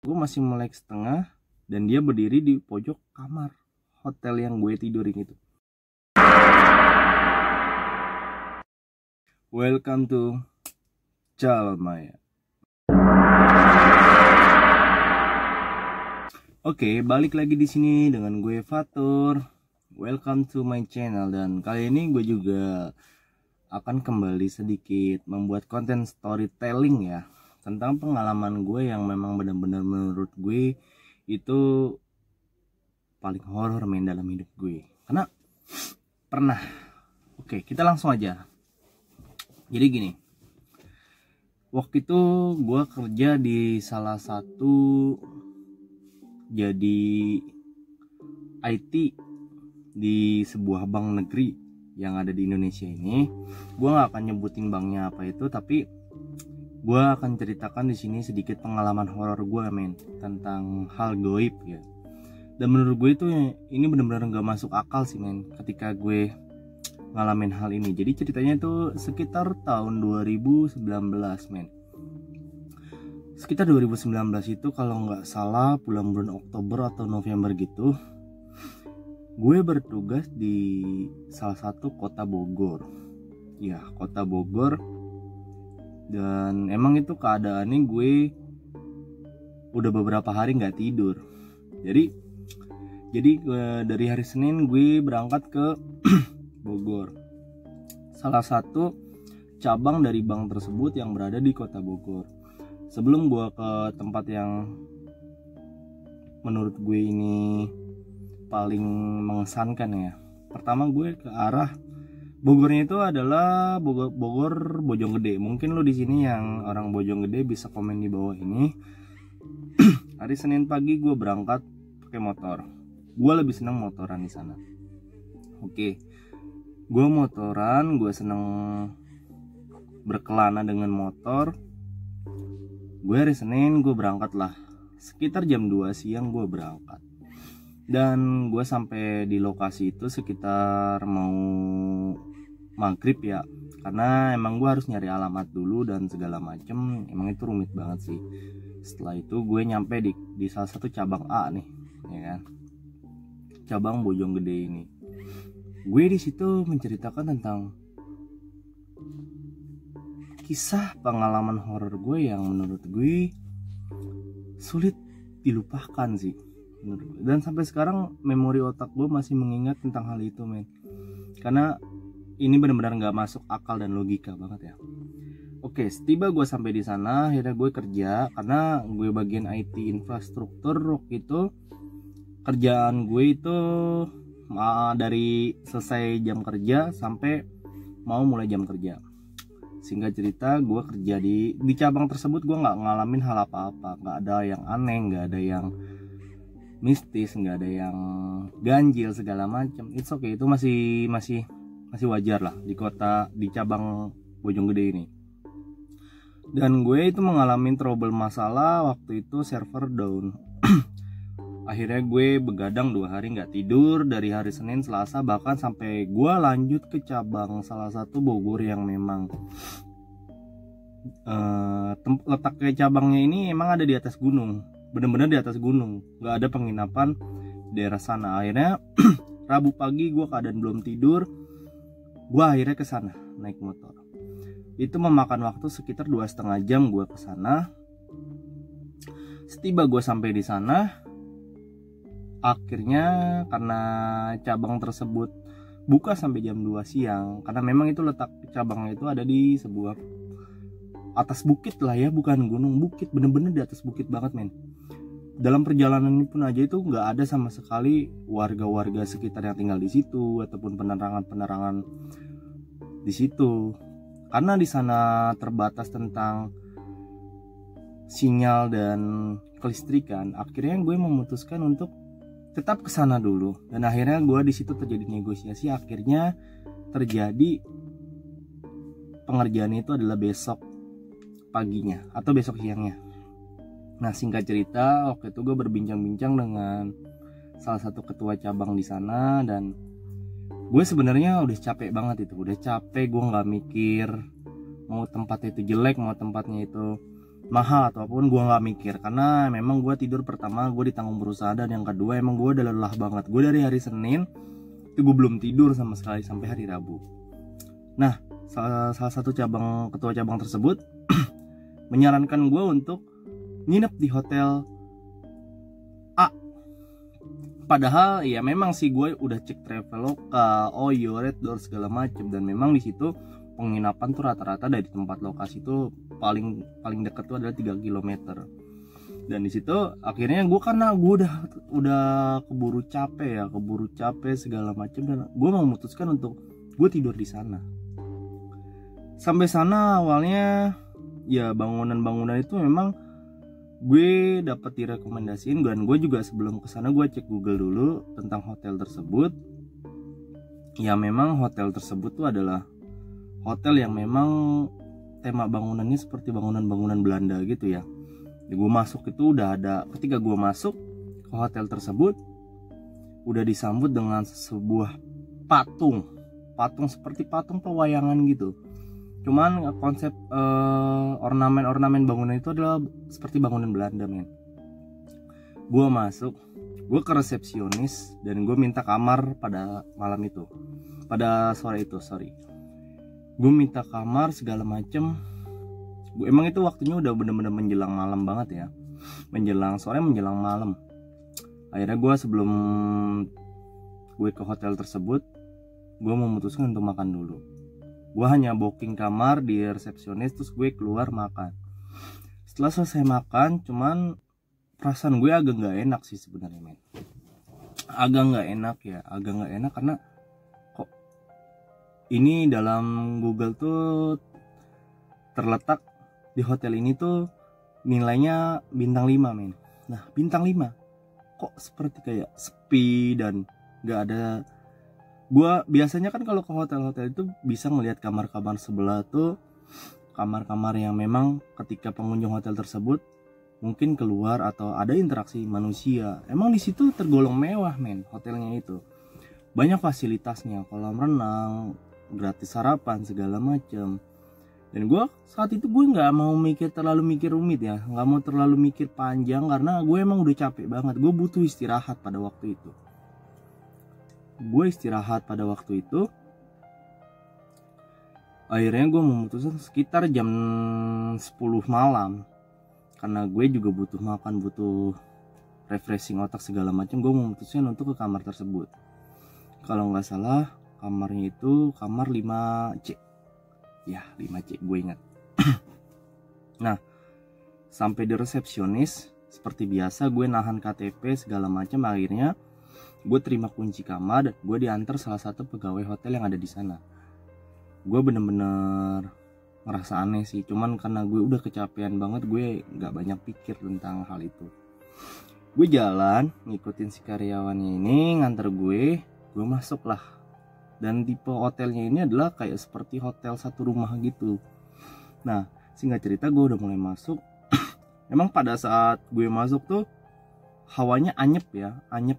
Gue masih melek setengah dan dia berdiri di pojok kamar hotel yang gue tidurin itu. Welcome to Calon Maya. Oke, balik lagi di sini dengan gue Fatur. Welcome to my channel, dan kali ini gue juga akan kembali sedikit membuat konten storytelling ya, tentang pengalaman gue yang memang benar-benar menurut gue itu paling horor main dalam hidup gue. Karena pernah. Oke, kita langsung aja. Jadi gini. Waktu itu gue kerja di salah satu jadi IT di sebuah bank negeri yang ada di Indonesia ini. Gue gak akan nyebutin banknya apa itu, tapi gue akan ceritakan di sini sedikit pengalaman horor gue men, tentang hal goib ya. Dan menurut gue itu ini benar-benar gak masuk akal sih men, ketika gue ngalamin hal ini. Jadi ceritanya itu sekitar tahun 2019 men. Sekitar 2019 itu kalau nggak salah bulan-bulan Oktober atau November gitu, gue bertugas di salah satu kota Bogor. Ya, kota Bogor. Dan emang itu keadaannya gue udah beberapa hari nggak tidur. Jadi dari hari Senin gue berangkat ke Bogor, salah satu cabang dari bank tersebut yang berada di kota Bogor. Sebelum gue ke tempat yang menurut gue ini paling mengesankan ya, pertama gue ke arah Bogornya itu adalah Bogor Bojonggede. Mungkin lo di sini yang orang Bojonggede bisa komen di bawah ini. Hari Senin pagi gue berangkat pakai motor. Gue lebih senang motoran di sana. Oke, gue motoran, gue seneng berkelana dengan motor. Gue hari Senin gue berangkat lah, sekitar jam 2 siang gue berangkat. Dan gue sampai di lokasi itu sekitar mau maghrib ya, karena emang gue harus nyari alamat dulu dan segala macem. Emang itu rumit banget sih. Setelah itu gue nyampe di salah satu cabang A nih, ya kan, cabang Bojonggede ini. Gue di situ menceritakan tentang kisah pengalaman horor gue yang menurut gue sulit dilupakan sih. Dan sampai sekarang memori otak gue masih mengingat tentang hal itu men, karena ini benar-benar nggak masuk akal dan logika banget ya. Oke, setiba gue sampai di sana, akhirnya gue kerja karena gue bagian IT infrastruktur. Waktu itu kerjaan gue itu dari selesai jam kerja sampai mau mulai jam kerja. Singkat cerita, gue kerja di cabang tersebut. Gue nggak ngalamin hal apa-apa, nggak ada yang aneh, nggak ada yang mistis, nggak ada yang ganjil segala macam. It's okay, itu masih wajar lah di cabang Bojonggede ini. Dan gue itu mengalami trouble masalah waktu itu server down. Akhirnya gue begadang 2 hari nggak tidur, dari hari Senin, Selasa, bahkan sampai gue lanjut ke cabang salah satu Bogor yang memang letaknya cabangnya ini emang ada di atas gunung, bener-bener di atas gunung, nggak ada penginapan di daerah sana. Akhirnya Rabu pagi gue keadaan belum tidur, gue akhirnya ke sana naik motor. Itu memakan waktu sekitar 2,5 jam gue ke sana. Setiba gue sampai di sana, akhirnya karena cabang tersebut buka sampai jam 2 siang, karena memang itu letak cabangnya itu ada di sebuah atas bukit lah ya, bukan gunung, bukit, bener-bener di atas bukit banget men. Dalam perjalanan ini pun aja itu nggak ada sama sekali warga-warga sekitar yang tinggal di situ ataupun penerangan di situ, karena di sana terbatas tentang sinyal dan kelistrikan. Akhirnya gue memutuskan untuk tetap ke sana dulu, dan akhirnya gue di situ terjadi negosiasi. Akhirnya terjadi pengerjaan itu adalah besok paginya atau besok siangnya. Nah, singkat cerita, waktu itu gue berbincang-bincang dengan salah satu ketua cabang di sana, dan gue sebenarnya udah capek banget itu, udah capek. Gue nggak mikir mau tempatnya itu jelek, mau tempatnya itu mahal ataupun gue nggak mikir, karena memang gue tidur pertama gue ditanggung perusahaan, dan yang kedua emang gue udah lelah banget. Gue dari hari Senin itu gue belum tidur sama sekali sampai hari Rabu. Nah, salah satu ketua cabang tersebut menyarankan gue untuk nginep di hotel A. Padahal ya memang sih gue udah cek Traveloka, Oyo, Red Door segala macem, dan memang di situ penginapan tuh rata-rata dari tempat lokasi tuh paling dekat tuh adalah 3 km. Dan di situ akhirnya gue, karena gue udah keburu capek segala macem, dan gue memutuskan untuk gue tidur di sana. Sampai sana awalnya ya bangunan itu memang gue dapat direkomendasiin, dan gue juga sebelum kesana gue cek Google dulu tentang hotel tersebut. Ya memang hotel tersebut tuh adalah hotel yang memang tema bangunannya seperti bangunan-bangunan Belanda gitu ya. Gue masuk itu udah ada, ketika gue masuk ke hotel tersebut udah disambut dengan sebuah patung seperti patung pewayangan gitu. Cuman konsep ornamen bangunan itu adalah seperti bangunan Belanda, men. Gue masuk, gue ke resepsionis, dan gue minta kamar pada malam itu, pada sore itu, gue minta kamar segala macem. Emang itu waktunya udah bener-bener menjelang malam banget ya, menjelang sore menjelang malam. Akhirnya gue sebelum gue ke hotel tersebut, gue memutuskan untuk makan dulu. Gue hanya booking kamar di resepsionis, terus gue keluar makan. Setelah selesai makan, cuman perasaan gue agak nggak enak sih sebenarnya, men. Agak nggak enak karena kok ini dalam Google tuh terletak di hotel ini tuh nilainya bintang 5, men. Nah, bintang 5 kok seperti kayak sepi dan nggak ada. Gua biasanya kan kalau ke hotel-hotel itu bisa melihat kamar-kamar sebelah tuh, kamar-kamar yang memang ketika pengunjung hotel tersebut mungkin keluar atau ada interaksi manusia. Emang di situ tergolong mewah, men, hotelnya itu. Banyak fasilitasnya, kolam renang, gratis sarapan segala macam. Dan saat itu gue nggak mau terlalu mikir rumit ya, nggak mau terlalu mikir panjang, karena gue emang udah capek banget. Gue butuh istirahat pada waktu itu. Akhirnya gue memutuskan sekitar jam 10 malam, karena gue juga butuh makan, butuh refreshing otak segala macam. Gue memutuskan untuk ke kamar tersebut. Kalau nggak salah kamarnya itu kamar 5C ya, 5C gue ingat. Nah, sampai di resepsionis seperti biasa gue nahan KTP segala macam. Akhirnya gue terima kunci kamar dan gue diantar salah satu pegawai hotel yang ada di sana. Gue bener-bener ngerasa aneh sih, cuman karena gue udah kecapean banget, gue nggak banyak pikir tentang hal itu. Gue jalan ngikutin si karyawannya ini nganter gue masuk lah. Dan tipe hotelnya ini adalah kayak seperti hotel satu rumah gitu. Nah, singkat cerita gue udah mulai masuk. Emang pada saat gue masuk tuh hawanya anyep,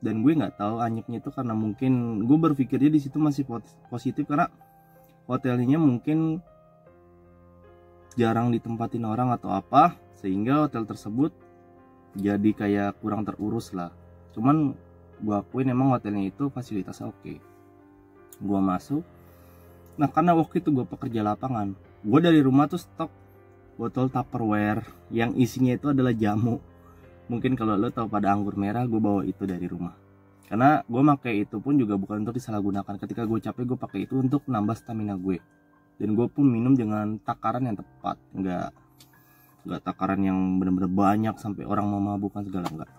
dan gue nggak tahu anyepnya itu karena mungkin gue berpikirnya di situ masih positif karena hotelnya mungkin jarang ditempatin orang atau apa, sehingga hotel tersebut jadi kayak kurang terurus lah. Cuman gue akuin emang hotelnya itu fasilitasnya oke. Gue masuk. Nah, karena waktu itu gue pekerja lapangan, gue dari rumah tuh stok botol Tupperware yang isinya itu adalah jamu. Mungkin kalau lo tahu pada anggur merah, gue bawa itu dari rumah. Karena gue pakai itu pun juga bukan untuk disalahgunakan. Ketika gue capek, gue pakai itu untuk nambah stamina gue. Dan gue pun minum dengan takaran yang tepat, nggak takaran yang benar-benar banyak sampai orang memabukkan segala, enggak.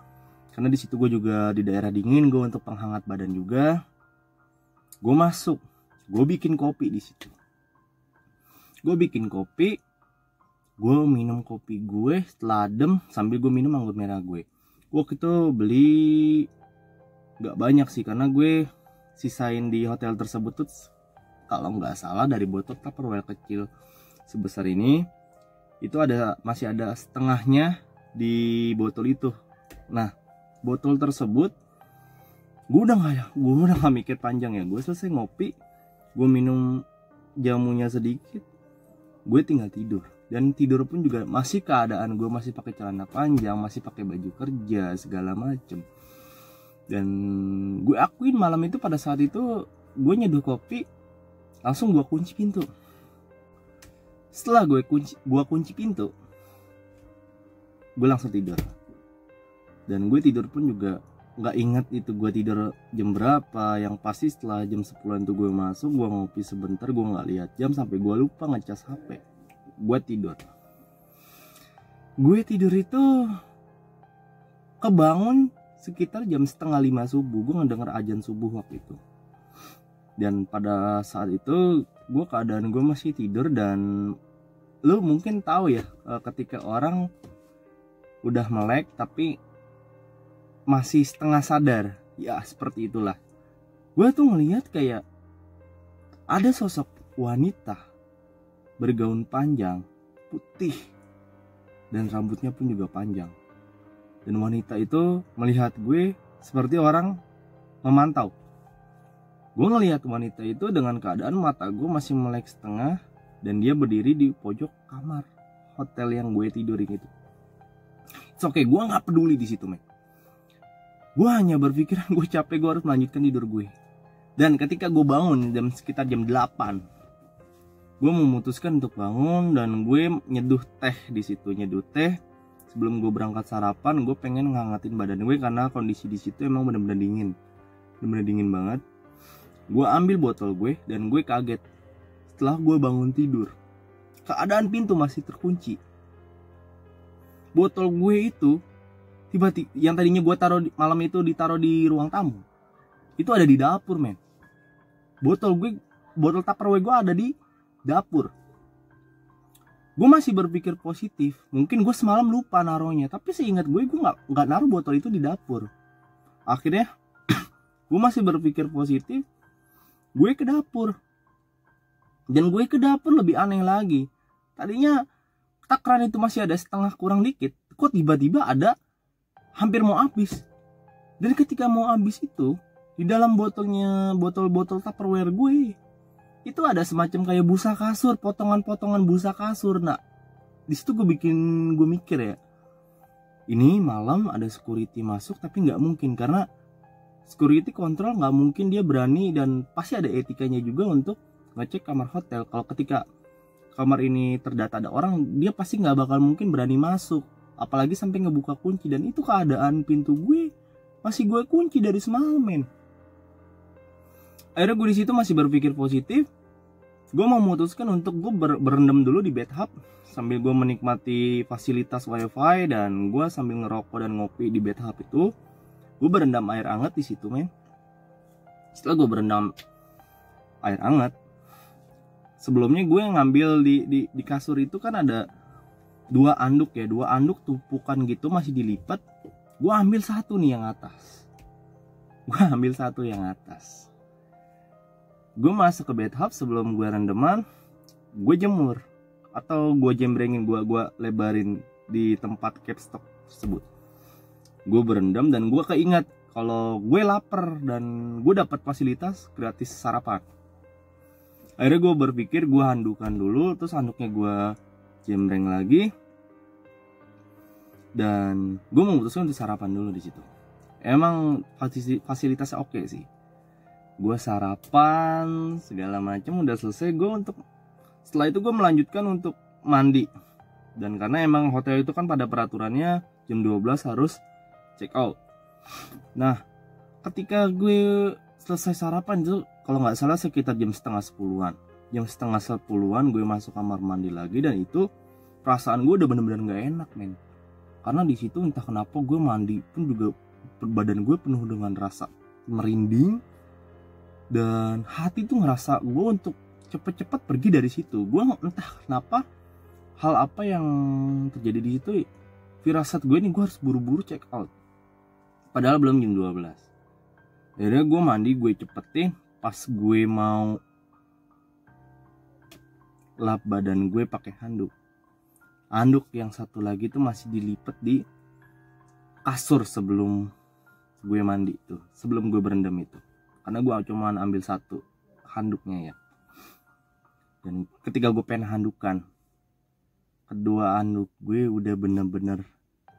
Karena di situ gue juga di daerah dingin, gue untuk penghangat badan juga. Gue masuk, gue bikin kopi di situ. Gue minum kopi gue setelah adem sambil gue minum anggur merah gue. Waktu itu beli gak banyak sih, karena gue sisain di hotel tersebut tuh kalau nggak salah dari botol Tupperware kecil sebesar ini itu masih ada setengahnya di botol itu. Nah, botol tersebut gue udah nggak mikir panjang ya. Gue selesai ngopi, gue minum jamunya sedikit, gue tinggal tidur. Dan tidur pun juga masih keadaan gue masih pakai celana panjang, masih pakai baju kerja segala macem. Dan gue akuin malam itu, pada saat itu gue nyeduh kopi, langsung gue kunci pintu. Setelah gue kunci pintu, gue langsung tidur. Dan gue tidur pun juga nggak ingat itu gue tidur jam berapa. Yang pasti setelah jam 10-an tuh gue masuk, gue ngopi sebentar, gue nggak lihat jam sampai gue lupa ngecas HP. Gue tidur itu kebangun sekitar jam 4:30 subuh. Gue ngedenger azan subuh waktu itu. Dan pada saat itu gue keadaan gue masih tidur. Dan lu mungkin tahu ya, ketika orang udah melek tapi masih setengah sadar, ya seperti itulah. Gue tuh ngelihat kayak ada sosok wanita bergaun panjang, putih, dan rambutnya pun juga panjang. Dan wanita itu melihat gue seperti orang memantau. Gue ngelihat wanita itu dengan keadaan mata gue masih melek setengah, dan dia berdiri di pojok kamar hotel yang gue tidurin itu. Oke, gue nggak peduli di situ, men. Gue hanya berpikiran gue capek, gue harus melanjutkan tidur gue. Dan ketika gue bangun sekitar jam 8, gue memutuskan untuk bangun dan gue nyeduh teh di situ. Nyeduh teh sebelum gue berangkat sarapan. Gue pengen ngangetin badan gue karena kondisi di situ emang benar-benar dingin, benar-benar dingin banget. Gue ambil botol gue dan gue kaget setelah gue bangun tidur, keadaan pintu masih terkunci. Botol gue itu tiba-tiba, yang tadinya gue taruh malam itu ditaruh di ruang tamu, itu ada di dapur, men. Botol Tupperware gue ada di dapur. Gue masih berpikir positif, mungkin gue semalam lupa naruhnya, tapi seingat gue nggak naruh botol itu di dapur. Akhirnya gue masih berpikir positif, gue ke dapur. Dan gue ke dapur lebih aneh lagi. Tadinya takran itu masih ada setengah kurang dikit, kok tiba-tiba ada hampir mau habis. Dan ketika mau habis itu, di dalam botol-botol Tupperware gue itu ada semacam kayak busa kasur, potongan-potongan busa kasur. Nah, di situ gue mikir ya, ini malam ada security masuk, tapi nggak mungkin karena security control nggak mungkin dia berani, dan pasti ada etikanya juga untuk ngecek kamar hotel. Kalau ketika kamar ini terdata ada orang, dia pasti nggak bakal mungkin berani masuk, apalagi sampai ngebuka kunci. Dan itu keadaan pintu gue masih gue kunci dari semalam, men. Akhirnya gue di situ masih berpikir positif. Gue memutuskan untuk gue berendam dulu di bathtub sambil gue menikmati fasilitas wifi, dan gue sambil ngerokok dan ngopi di bathtub itu. Gue berendam air hangat di situ, men. Setelah gue berendam air hangat, sebelumnya gue ngambil di kasur itu kan ada dua anduk tumpukan gitu masih dilipat. Gue ambil satu nih yang atas. Gue masuk ke bathtub sebelum gue rendeman, gue jemur atau gue jembrengin, gue lebarin di tempat capstock tersebut. Gue berendam dan gue keingat kalau gue lapar dan gue dapat fasilitas gratis sarapan. Akhirnya gue berpikir gue handukan dulu, terus handuknya gue jembreng lagi, dan gue memutuskan untuk sarapan dulu di situ. Emang fasilitasnya oke sih. Gue sarapan segala macam udah selesai. Setelah itu gue melanjutkan untuk mandi. Dan karena emang hotel itu kan pada peraturannya jam 12 harus check out. Nah, ketika gue selesai sarapan itu kalau nggak salah sekitar jam setengah 10-an. Jam setengah 10-an gue masuk kamar mandi lagi, dan itu perasaan gue udah bener-bener nggak enak, men. Karena di situ entah kenapa gue mandi pun juga badan gue penuh dengan rasa merinding, dan hati tuh ngerasa gue untuk cepet-cepet pergi dari situ. Gue entah kenapa hal apa yang terjadi di situ, firasat gue nih gue harus buru-buru check out. Padahal belum jam 12. Akhirnya gue mandi, gue cepetin. Pas gue mau lap badan gue pakai handuk yang satu lagi tuh masih dilipat di kasur sebelum gue mandi tuh, sebelum gue berendam itu. Karena gue cuma ambil satu handuknya ya. Dan ketika gue pengen handukan, kedua anduk gue udah bener-bener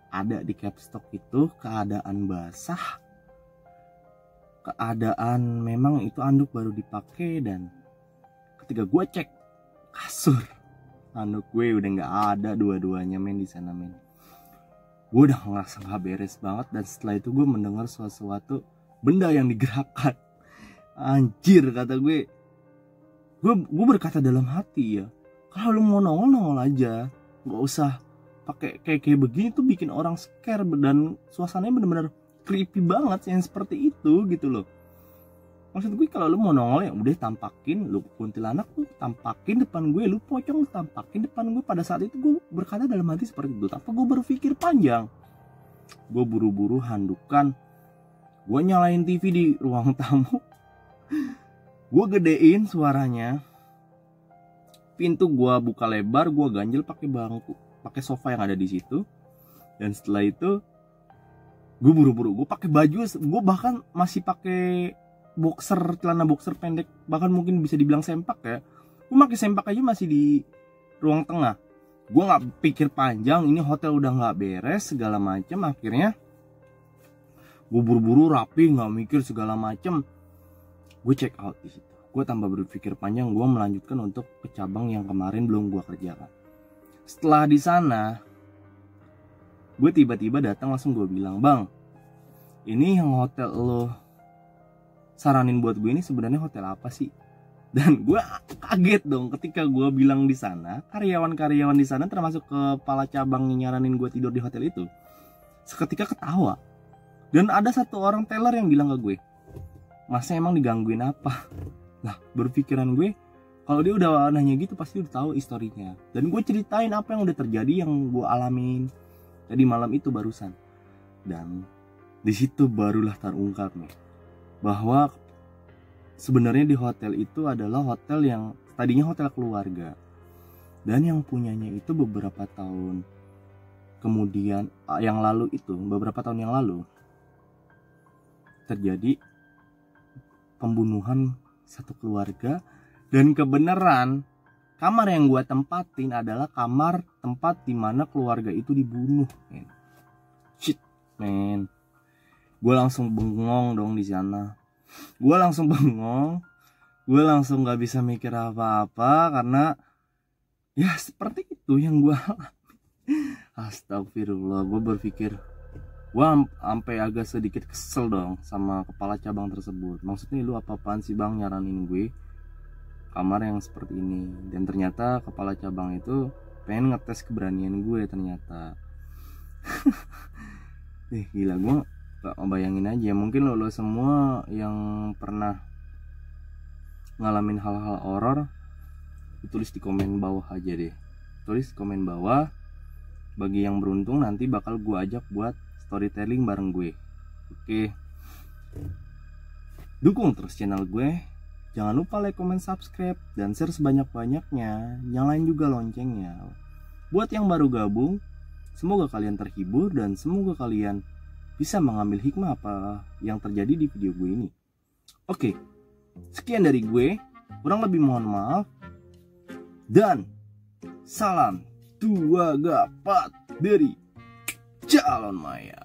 ada di capstock itu, keadaan basah, keadaan memang itu anduk baru dipakai. Dan ketika gue cek kasur, anduk gue udah nggak ada dua-duanya men di sana men. Gue udah ngerasa nggak beres banget. Dan setelah itu gue mendengar sesuatu benda yang digerakkan. Anjir, kata gue berkata dalam hati, ya kalau lu mau nongol aja, nggak usah pakai kayak begini tuh bikin orang scare. Dan suasananya bener-bener creepy banget yang seperti itu gitu loh. Maksud gue kalau lu mau nongol ya udah tampakin, lu kuntilanak lu tampakin depan gue, lu pocong lu tampakin depan gue. Pada saat itu gue berkata dalam hati seperti itu, tanpa gue berpikir panjang. Gue buru-buru handukan, gue nyalain TV di ruang tamu, gue gedein suaranya, pintu gue buka lebar, gue ganjel pakai bangku, pakai sofa yang ada di situ. Dan setelah itu gue buru-buru, gue pakai baju, gue bahkan masih pakai boxer, celana boxer pendek, bahkan mungkin bisa dibilang sempak ya. Gue pakai sempak aja masih di ruang tengah. Gue nggak pikir panjang, ini hotel udah nggak beres segala macem. Akhirnya gue buru-buru rapi, nggak mikir segala macem. Gue check out di situ. Gue tambah berpikir panjang, gue melanjutkan untuk ke cabang yang kemarin belum gue kerjakan. Setelah di sana, gue tiba-tiba datang langsung gue bilang, bang, ini yang hotel lo saranin buat gue ini sebenarnya hotel apa sih? Dan gue kaget dong ketika gue bilang di sana, karyawan-karyawan di sana termasuk kepala cabang yang nyaranin gue tidur di hotel itu, seketika ketawa. Dan ada satu orang teller yang bilang ke gue, masnya emang digangguin apa? Nah, berpikiran gue, kalau dia udah nanya gitu pasti udah tahu historinya. Dan gue ceritain apa yang udah terjadi, yang gue alamin tadi malam itu barusan. Dan di situ barulah terungkap nih, bahwa sebenarnya di hotel itu adalah hotel yang tadinya hotel keluarga. Dan yang punyanya itu beberapa tahun kemudian, yang lalu itu, beberapa tahun yang lalu, terjadi pembunuhan satu keluarga. Dan kebenaran kamar yang gue tempatin adalah kamar tempat dimana keluarga itu dibunuh, man. Shit, man. Gue langsung bengong dong di sana. Gue langsung bengong. Gue langsung gak bisa mikir apa-apa karena ya seperti itu yang gue alami. Astagfirullah, gue berpikir, gue sampai agak sedikit kesel dong sama kepala cabang tersebut. Maksudnya lu apa-apaan sih bang nyaranin gue kamar yang seperti ini? Dan ternyata kepala cabang itu pengen ngetes keberanian gue ternyata. Gila, gue gak bayangin aja. Mungkin lo semua yang pernah ngalamin hal-hal horor, tulis di komen bawah aja deh. Tulis di komen bawah. Bagi yang beruntung nanti bakal gue ajak buat storytelling bareng gue. Oke. Dukung terus channel gue. Jangan lupa like, comment, subscribe, dan share sebanyak-banyaknya. Nyalain juga loncengnya. Buat yang baru gabung, semoga kalian terhibur dan semoga kalian bisa mengambil hikmah apa yang terjadi di video gue ini. Oke, sekian dari gue. Kurang lebih mohon maaf. Dan salam 2 gapat dari Calon Maya.